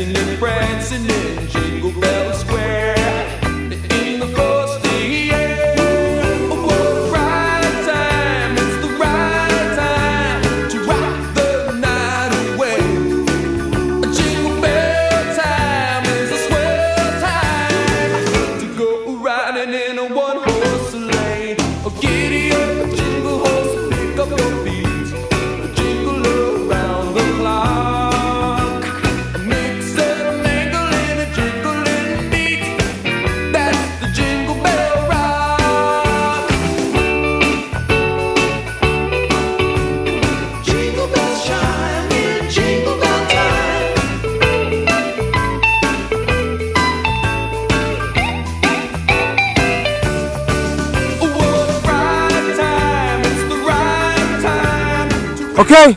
dancing and prancing in Jingle Bell Square. In the frosty air, oh, what a right time! It's the right time to rock the night away. Jingle bell time is a swell time to go riding in a one-horse sleigh. Oh, giddy up, jingle horse, pick up your feet, jingle around the clock. Mix and mingle in a jingling beat. That's the Jingle Bell Rock. Jingle bells chime in Jingle Bell time. What a right time, it's the right time to Okay,